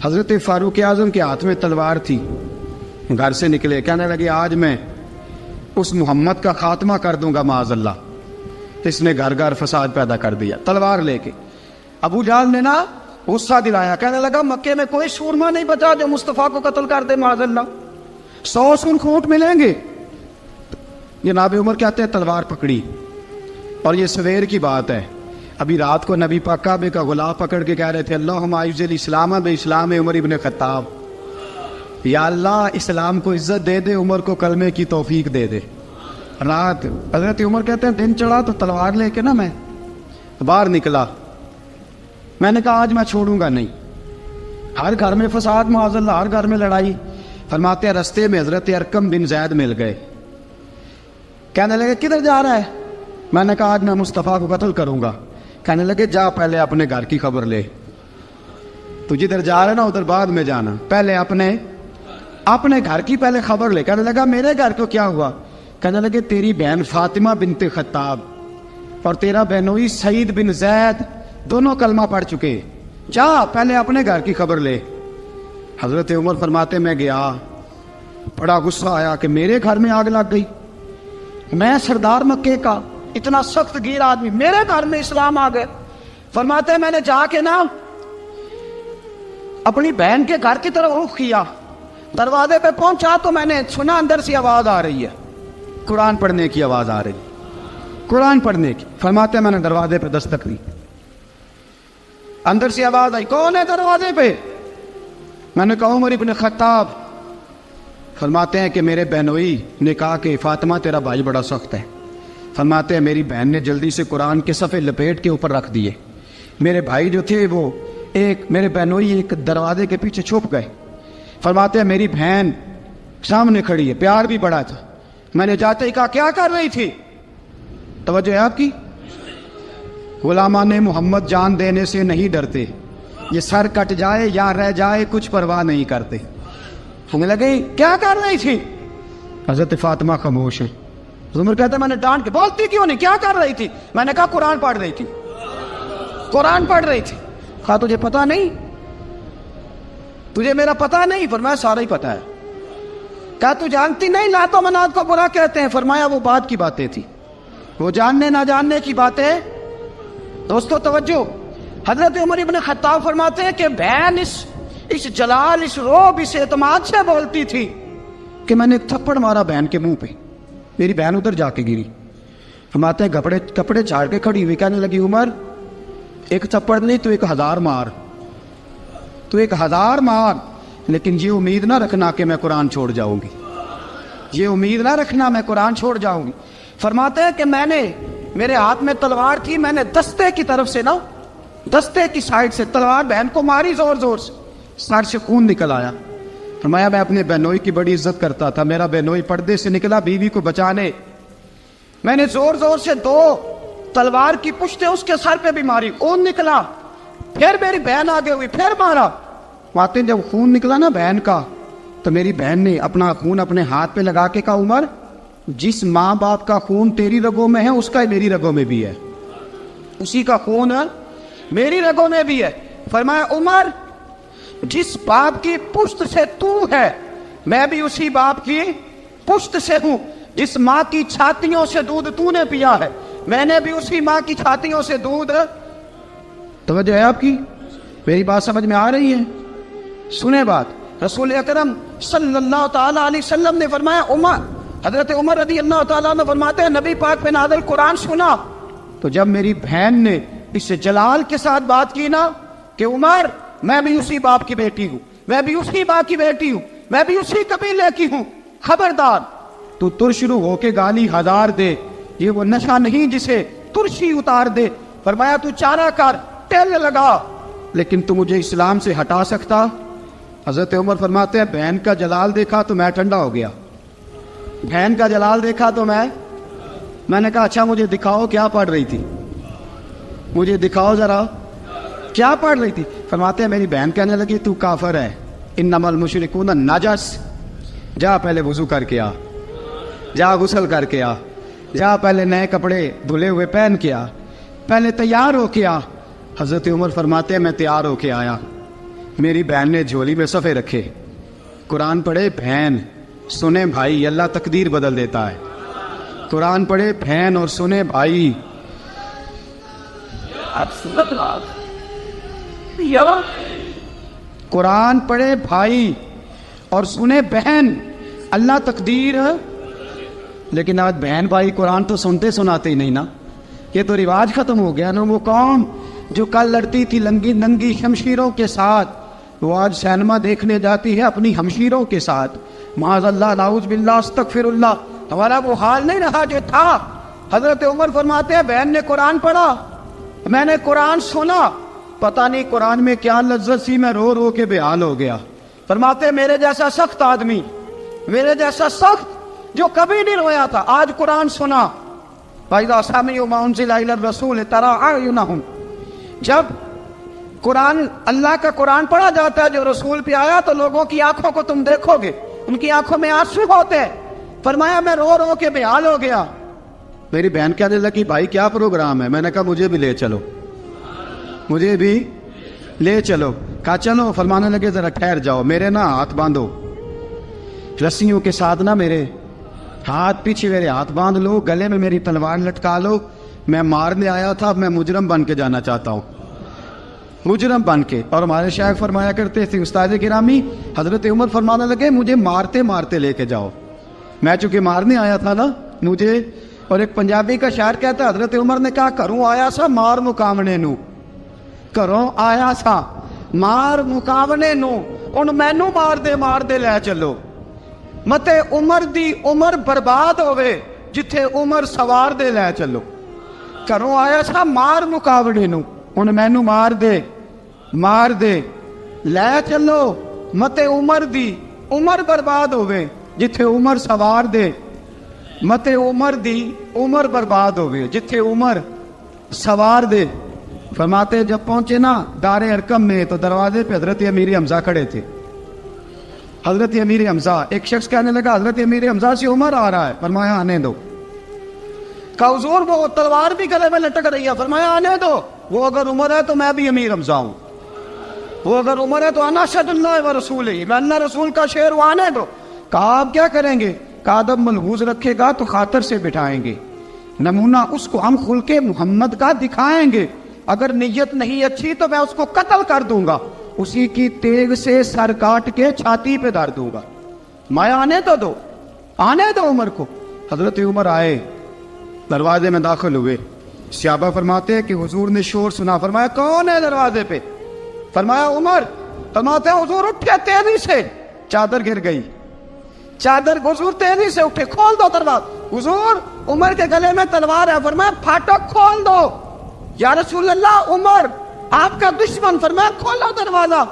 حضرت فاروق اعظم کے ہاتھ میں تلوار تھی، گھر سے نکلے، کہنے لگے آج میں اس محمد کا خاتمہ کر دوں گا معاذ اللہ۔ اس نے گھر گھر فساد پیدا کر دیا تلوار لے کے۔ ابو جہل نے نا غصہ دلایا، کہنے لگا مکے میں کوئی سورما نہیں بچا جو مصطفیٰ کو قتل کر دے معاذ اللہ، 100 سن کھوٹ ملیں گے۔ جناب عمر کہتے ہیں تلوار پکڑی، اور یہ سویر کی بات ہے، ابھی رات کو نبی پاک کعبے کا غلاف پکڑ کے کہہ رہے تھے اللہم اعز الاسلام باسلام عمر ابن خطاب، یا اللہ اسلام کو عزت دے دے، عمر کو کلمے کی توفیق دے دے۔ رات حضرت عمر کہتے ہیں دن چڑھا تو تلوار لے کے نا میں باہر نکلا، میں نے کہا آج میں چھوڑوں گا نہیں، ہر گھر میں فساد معاذ اللہ، ہر گھر میں لڑائی۔ فرماتے ہیں رستے میں حضرت ارقم بن زید مل گئے، کہنے لگے کدھر جا رہا ہے؟ میں نے کہا آج میں مصطفیٰ کو قتل کروں گا۔ کہنے لگے جا پہلے اپنے گھر کی خبر لے، تو جدھر جا رہا ہے نا ادھر بعد میں جانا، پہلے اپنے گھر کی پہلے خبر لے۔ کہنے لگا میرے گھر کو کیا ہوا؟ کہنے لگے تیری بہن فاطمہ بنت خطاب اور تیرا بہنوئی سعید بن زید دونوں کلمہ پڑھ چکے، جا پہلے اپنے گھر کی خبر لے۔ حضرت عمر فرماتے میں گیا، بڑا غصہ آیا کہ میرے گھر میں آگ لگ گئی، میں سردار مکے کا اتنا سخت گیر آدمی، میرے گھر میں اسلام آ گئے۔ فرماتے ہیں میں نے جا کے نا اپنی بہن کے گھر کی طرف رخ کیا، دروازے پہ پہنچا تو میں نے سنا اندر سے آواز آ رہی ہے، قرآن پڑھنے کی آواز آ رہی، قرآن پڑھنے کی۔ فرماتے ہیں میں نے دروازے پہ دستک دی، اندر سے آواز آئی کون ہے دروازے پہ؟ میں نے کہا عمر ابن خطاب۔ فرماتے ہیں کہ میرے بہنوئی نے کہا کہ فاطمہ تیرا بھائی بڑا سخت ہے۔ فرماتے ہیں میری بہن نے جلدی سے قرآن کے صفحے لپیٹ کے اوپر رکھ دیے، میرے بھائی جو تھے وہ میرے بہنوئی ایک دروازے کے پیچھے چھپ گئے۔ فرماتے ہیں میری بہن سامنے کھڑی ہے، پیار بھی بڑا تھا، میں نے جاتے ہی کہا کیا کر رہی تھی؟ توجہ ہے آپ کی؟ غلامان محمد جان دینے سے نہیں ڈرتے، یہ سر کٹ جائے یا رہ جائے کچھ پرواہ نہیں کرتے۔ ہمیں لگے کیا کر رہی تھی؟ حضرت فاطمہ خاموش ہے۔ عمر کہتا ہے میں نے ڈانٹ کے، بولتی کیوں نہیں، کیا کر رہی تھی؟ میں نے کہا قرآن پڑھ رہی تھی، قرآن پڑھ رہی تھی۔ کہا تجھے پتا نہیں، تجھے میرا پتا نہیں؟ فرمایا سارا ہی پتا ہے۔ کہا تو جانتی نہیں لات و منات کو برا کہتے ہیں؟ فرمایا وہ بعد کی باتیں تھی، وہ جاننے نہ جاننے کی باتیں۔ دوستو توجہ، حضرت عمر ابن خطاب فرماتے ہیں کہ بہن اس جلال، اس روب، اس اعتماد سے بولتی تھی کہ میں نے ایک تھپڑ مارا بہن کے منہ پہ، میری بہن ادھر جا کے گری۔ فرماتے ہیں کپڑے جھاڑ کے کھڑی ہوئی، کہنے لگی عمر ایک تھپڑ نہیں تو 1000 مار، تو 1000 مار، لیکن یہ امید نہ رکھنا کہ میں قرآن چھوڑ جاؤں گی، یہ امید نہ رکھنا میں قرآن چھوڑ جاؤں گی۔ فرماتے ہیں کہ میرے ہاتھ میں تلوار تھی، میں نے دستے کی طرف سے نا، دستے کی سائڈ سے تلوار بہن کو ماری زور زور سے، سر سے خون نکل آیا۔ فرمایا میں اپنے بہنوئی کی بڑی عزت کرتا تھا، میرا بہنوئی پردے سے نکلا بیوی کو بچانے، میں نے زور زور سے 2 تلوار کی پشتیں اس کے سر پہ بھی ماری، خون نکلا، پھر میری بہن آگے ہوئی، پھر مارا۔ ماتے جب خون نکلا نا بہن کا، تو میری بہن نے اپنا خون اپنے ہاتھ پہ لگا کے کہا عمر جس ماں باپ کا خون تیری رگوں میں ہے اس کا میری رگوں میں بھی ہے، اسی کا خون میری رگوں میں بھی ہے۔ فرمایا عمر جس باپ کی پشت سے تو ہے میں بھی اسی باپ کی پشت سے ہوں، جس ماں کی چھاتیوں سے دودھ تو نے پیا ہے میں نے بھی اسی ماں کی چھاتیوں سے دودھ۔ توجہ ہے آپ کی؟ میری بات سمجھ میں آ رہی ہے؟ سنیں بات، رسول اکرم صلی اللہ تعالی علیہ وسلم نے فرمایا، حضرت عمر رضی اللہ تعالیٰ عنہ فرماتے ہیں نبی پاک پہ نازل قرآن سنا تو جب میری بہن نے اس جلال کے ساتھ بات کی نا کہ عمر میں بھی اسی باپ کی بیٹی ہوں، میں بھی اسی ماں کی بیٹی ہوں، میں بھی اسی قبیلے کی ہوں، خبردار تو ترشرو ہو کے گالی 1000 دے، یہ وہ نشہ نہیں جسے ترشی اتار دے۔ فرمایا تو چارہ کر، ٹیل لگا، لیکن تو مجھے اسلام سے ہٹا سکتا؟ حضرت عمر فرماتے ہیں بہن کا جلال دیکھا تو میں ٹھنڈا ہو گیا، بہن کا جلال دیکھا تو میں نے کہا اچھا مجھے دکھاؤ کیا پڑھ رہی تھی، مجھے دکھاؤ ذرا کیا پڑھ رہی تھی۔ فرماتے ہیں میری بہن کہنے لگی تو کافر ہے، انما المشرکون نجس، جا پہلے وضو کر کے آ، جا غسل کر کے آ، جا پہلے نئے کپڑے دھلے ہوئے پہن کے آ۔ پہلے تیار ہو کے آ. حضرت عمر فرماتے ہیں میں تیار ہو کے آیا. میری بہن نے جھولی میں صفحے رکھے, قرآن پڑھے بہن, سنے بھائی, اللہ تقدیر بدل دیتا ہے. قرآن پڑھے بہن اور سنے بھائی. قرآن پڑھے بھائی اور سنے بہن, اللہ تقدیر. لیکن آج بہن بھائی قرآن تو سنتے سناتے ہی نہیں نا. یہ تو رواج ختم ہو گیا نا. وہ قوم جو کل لڑتی تھی ننگی شمشیروں کے ساتھ, وہ آج سینما دیکھنے جاتی ہے اپنی ہمشیروں کے ساتھ. معاذ اللہ, نعوذ باللہ, استغفر اللہ. ہمارا وہ حال نہیں رہا جو تھا. حضرت عمر فرماتے ہیں بہن نے قرآن پڑھا, میں نے قرآن سنا, پتہ نہیں قرآن میں کیا لذت سی, میں رو رو کے بےحال ہو گیا. فرماتے ہیں میرے جیسا سخت آدمی, میرے جیسا سخت جو کبھی نہیں رویا تھا, آج قرآن سنا. فَإِذَا سَمِعُوا مَا أُنزِلَ إِلَى الرَّسُولِ تَرَىٰ أَعْيُنَهُمْ, جب قرآن, اللہ کا قرآن پڑھا جاتا ہے جو رسول پہ آیا, تو لوگوں کی آنکھوں کو تم دیکھو گے, ان کی آنکھوں میں آنسو ہوتے ہیں. فرمایا میں رو رو کے بےحال ہو گیا. میری بہن کہنے لگی بھائی کیا پروگرام ہے؟ میں نے کہا مجھے بھی لے چلو, مجھے بھی لے چلو. کہا چلو. فرمانے لگے ذرا ٹھہر جاؤ, میرے نا ہاتھ باندھو, رسیوں کے ساتھ نا میرے ہاتھ, پیچھے میرے ہاتھ باندھ لو, گلے میں میری تلوار لٹکا لو. میں مارنے آیا تھا, اب میں مجرم بن کے جانا چاہتا ہوں, مجرم بن کے. اور ہمارے شیخ فرمایا کرتے تھے استاد گرامی, حضرت عمر فرمانے لگے مجھے مارتے مارتے لے کے جاؤ. میں چونکہ مارنے آیا تھا نا مجھے. اور ایک پنجابی کا شاعر کہتا ہے حضرت عمر نے کہا کروں آیا سا مار مقامنے نو, کروں آیا سا مار مقامنے نو, ان مینو مار دے لے چلو. متے عمر دی عمر برباد ہوئے جتھے عمر سوار دے لے چلو. کروں آیا سا مار مقابلے نو, ان مینو مار دے لے چلو. متے عمر دی عمر برباد ہوئے جتھے عمر سوار دے, متے عمر دی عمر برباد ہوئے جتھے عمر سوار دے. فرماتے جب پہنچے نا دار ارقم میں, تو دروازے پہ حضرت امیر حمزہ کھڑے تھے. حضرت امیر حمزہ, ایک شخص کہنے لگا حضرت امیر حمزہ سے عمر آ رہا ہے. فرمایا آنے دو. کہا حضور وہ تلوار بھی گلے میں لٹک رہی ہے. فرمایا آنے دو, وہ اگر عمر ہے تو میں بھی امیر حمزہ ہوں, وہ اگر عمر ہے تو انا اشہد اللہ و رسولہ, میں اللہ رسول کا شعر ہوں, آنے دو. کہا آپ کیا کریں گے؟ کہا ادب ملحوظ رکھے گا تو خاطر سے بٹھائیں گے, نمونہ اس کو ہم خلق محمد کا دکھائیں گے, اگر نیت نہیں اچھی تو میں اس کو قتل کر دوں گا, اسی کی تیغ سے سر کاٹ کے چھاتی پہ دھر دوں گا. میں آنے تو دو, آنے دو عمر کو. حضرت عمر آئے, دروازے میں داخل ہوئے. صحابہ فرماتے ہیں کہ حضور نے شور سنا. فرمایا کون ہے دروازے پہ؟ فرمایا عمر. فرماتے ہیں حضور اٹھے تیزی سے, چادر گر گئی, چادر. حضور تیزی سے اٹھے, کھول دو دروازہ. حضور عمر کے گلے میں تلوار ہے. فرمایا پھاٹک کھول دو. یا رسول اللہ عمر آپ کا دشمن. فرمایا کھولو دروازہ.